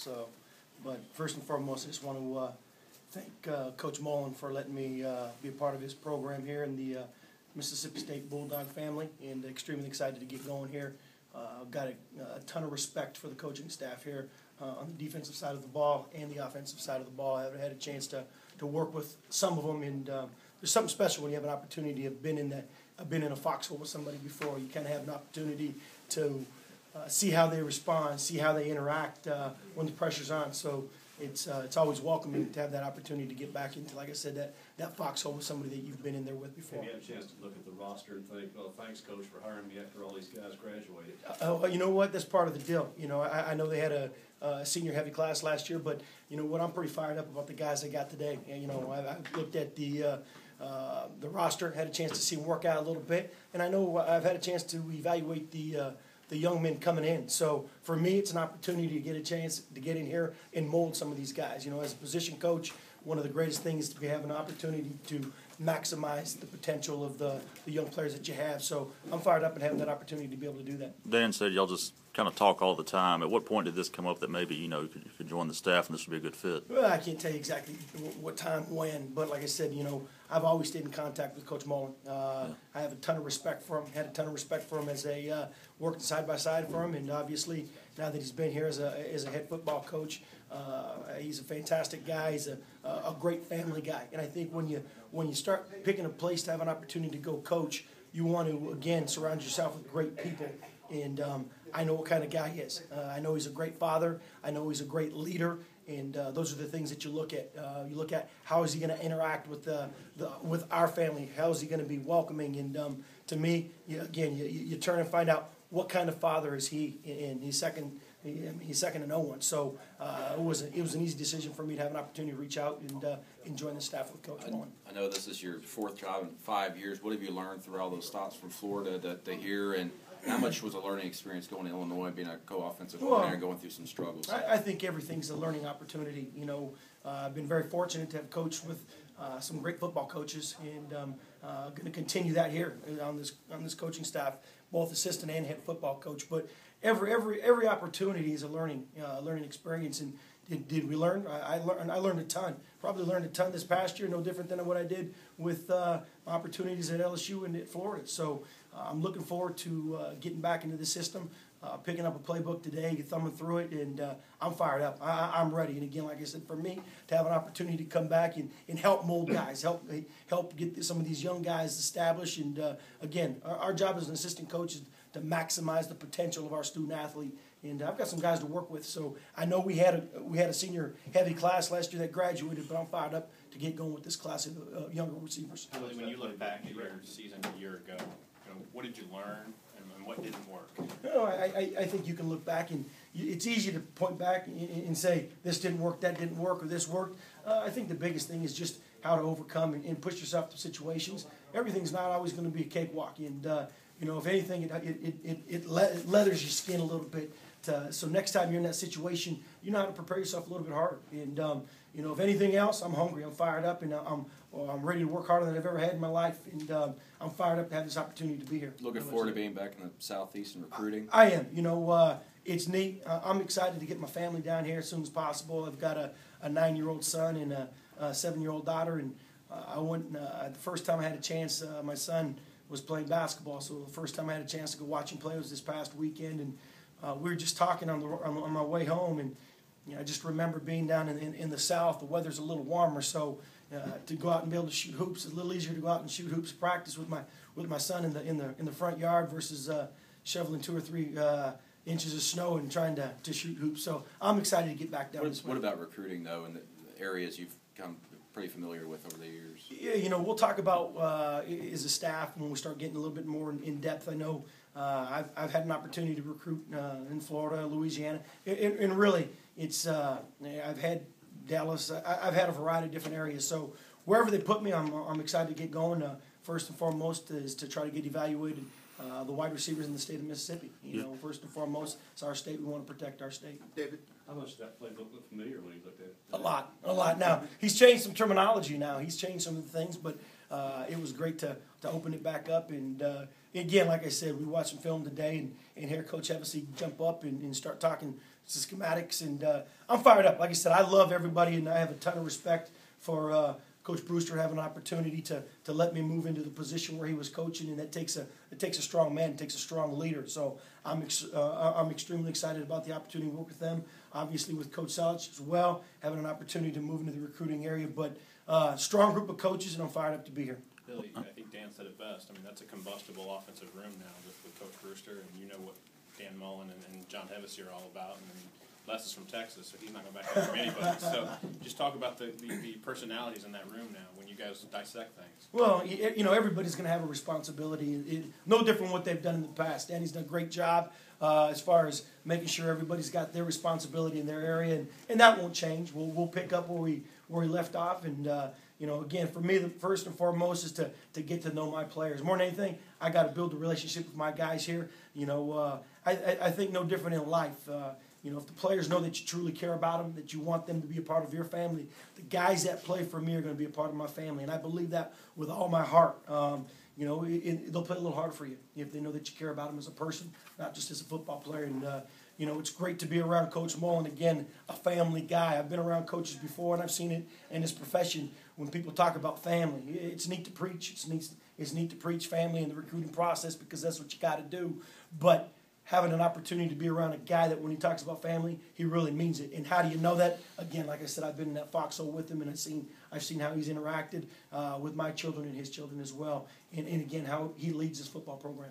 So, but first and foremost, I just want to thank Coach Mullen for letting me be a part of his program here in the Mississippi State Bulldog family, and extremely excited to get going here. I've got a ton of respect for the coaching staff here on the defensive side of the ball and the offensive side of the ball. I've had a chance to work with some of them, and there's something special when you have an opportunity. I've been in a foxhole with somebody before. You kind of have an opportunity to see how they respond, see how they interact when the pressure's on. So it's always welcoming to have that opportunity to get back into, like I said, that foxhole with somebody that you've been in there with before. Have you had a chance to look at the roster and think, well, thanks, Coach, for hiring me after all these guys graduated? You know what? That's part of the deal. You know, I know they had a senior heavy class last year, but you know what? I'm pretty fired up about the guys they got today. And, you know, I looked at the roster, had a chance to see them work out a little bit, and I know I've had a chance to evaluate the young men coming in. So for me, it's an opportunity to get a chance to get in here and mold some of these guys. You know, as a position coach, one of the greatest things is to have an opportunity to maximize the potential of the young players that you have. So I'm fired up and having that opportunity to be able to do that. Dan said y'all just kind of talk all the time. At what point did this come up that maybe, you know, you could join the staff and this would be a good fit? Well, I can't tell you exactly what time, when, but like I said, you know, I've always stayed in contact with Coach Mullen. I have a ton of respect for him, had a ton of respect for him as a working side by side for him, and obviously now that he's been here as a head football coach, he's a fantastic guy. He's a great family guy, and I think when you start picking a place to have an opportunity to go coach, you want to again surround yourself with great people. And I know what kind of guy he is. I know he's a great father. I know he's a great leader. And those are the things that you look at. You look at how is he going to interact with with our family? How is he going to be welcoming? And to me, you turn and find out what kind of father is he. And he's second to no one. So it was an easy decision for me to have an opportunity to reach out and join the staff with Coach Mullen. I know this is your fourth job in 5 years. What have you learned through all those stops from Florida to here, and how much was a learning experience going to Illinois, being a co-offensive coordinator, and going through some struggles? I think everything's a learning opportunity. You know, I've been very fortunate to have coached with some great football coaches, and going to continue that here on this coaching staff, both assistant and head football coach. But every opportunity is a learning experience. And did we learn? I learned a ton. Probably learned a ton this past year. No different than what I did with opportunities at LSU and at Florida. So I'm looking forward to getting back into the system, picking up a playbook today, thumbing through it, and I'm fired up. I'm ready. And again, like I said, for me to have an opportunity to come back and help mold guys, help get some of these young guys established. And again, our job as an assistant coach is to maximize the potential of our student athlete. And I've got some guys to work with. So I know we had a senior heavy class last year that graduated, but I'm fired up to get going with this class of younger receivers. Billy, when you look back at your season a year ago, what did you learn and what didn't work? No, I think you can look back, and it's easy to point back and say this didn't work, that didn't work, or this worked. I think the biggest thing is just how to overcome and push yourself through situations. Everything's not always going to be a cakewalk, and you know, if anything, it leathers your skin a little bit. So next time you're in that situation, you know how to prepare yourself a little bit harder. And you know, if anything else, I'm hungry, I'm fired up, and I'm ready to work harder than I've ever had in my life. And I'm fired up to have this opportunity to be here. Looking forward to being back in the Southeast and recruiting. I am. You know, it's neat. I'm excited to get my family down here as soon as possible. I've got a 9-year-old son and a 7-year-old daughter, and I went. The first time I had a chance, my son was playing basketball, so the first time I had a chance to go watch him play was this past weekend, and we were just talking on my way home, and you know, I just remember being down in the South. The weather's a little warmer, so to go out and be able to shoot hoops, it's a little easier to go out and shoot hoops practice with my son in the front yard versus shoveling 2 or 3 inches of snow and trying to shoot hoops. So I'm excited to get back down this way. What about recruiting though, in the areas you've come pretty familiar with over the years? Yeah, you know, we'll talk about as a staff when we start getting a little bit more in depth. I know I've had an opportunity to recruit in Florida, Louisiana, and really it's I've had Dallas. I've had a variety of different areas. So wherever they put me, I'm excited to get going. First and foremost is to try to get evaluated the wide receivers in the state of Mississippi. You know, first and foremost, it's our state. We want to protect our state. David, how much did that playbook look familiar when you looked at it? A lot. Now he's changed some terminology. Now he's changed some of the things, but it was great to open it back up. And again, like I said, we watched some film today and hear Coach Hevesy jump up and start talking schematics, and I'm fired up. Like I said, I love everybody, and I have a ton of respect for Coach Brewster having an opportunity to let me move into the position where he was coaching, and it takes a strong man, it takes a strong leader. So I'm extremely excited about the opportunity to work with them. Obviously with Coach Salich as well, having an opportunity to move into the recruiting area. But strong group of coaches, and I'm fired up to be here. Billy, I think Dan said it best. I mean, that's a combustible offensive room now with Coach Brewster, and you know what Dan Mullen and John Hevesy are all about. And Les is from Texas, so he's not going to back up from anybody. So just talk about the personalities in that room now when you guys dissect things. Well, everybody's going to have a responsibility. No different from what they've done in the past. Danny's done a great job as far as making sure everybody's got their responsibility in their area, and that won't change. We'll pick up where we left off, and again, for me, the first and foremost is to get to know my players. More than anything, I got to build a relationship with my guys here. I think no different in life. If the players know that you truly care about them, that you want them to be a part of your family, the guys that play for me are going to be a part of my family, and I believe that with all my heart. They'll play a little harder for you if they know that you care about them as a person, not just as a football player. And it's great to be around Coach Mullen, again, a family guy. I've been around coaches before, and I've seen it in this profession when people talk about family. It's neat to preach. It's neat to preach family in the recruiting process because that's what you got to do. But having an opportunity to be around a guy that when he talks about family, he really means it. And how do you know that? Again, like I said, I've been in that foxhole with him, and I've seen how he's interacted with my children and his children as well. And again, how he leads his football program.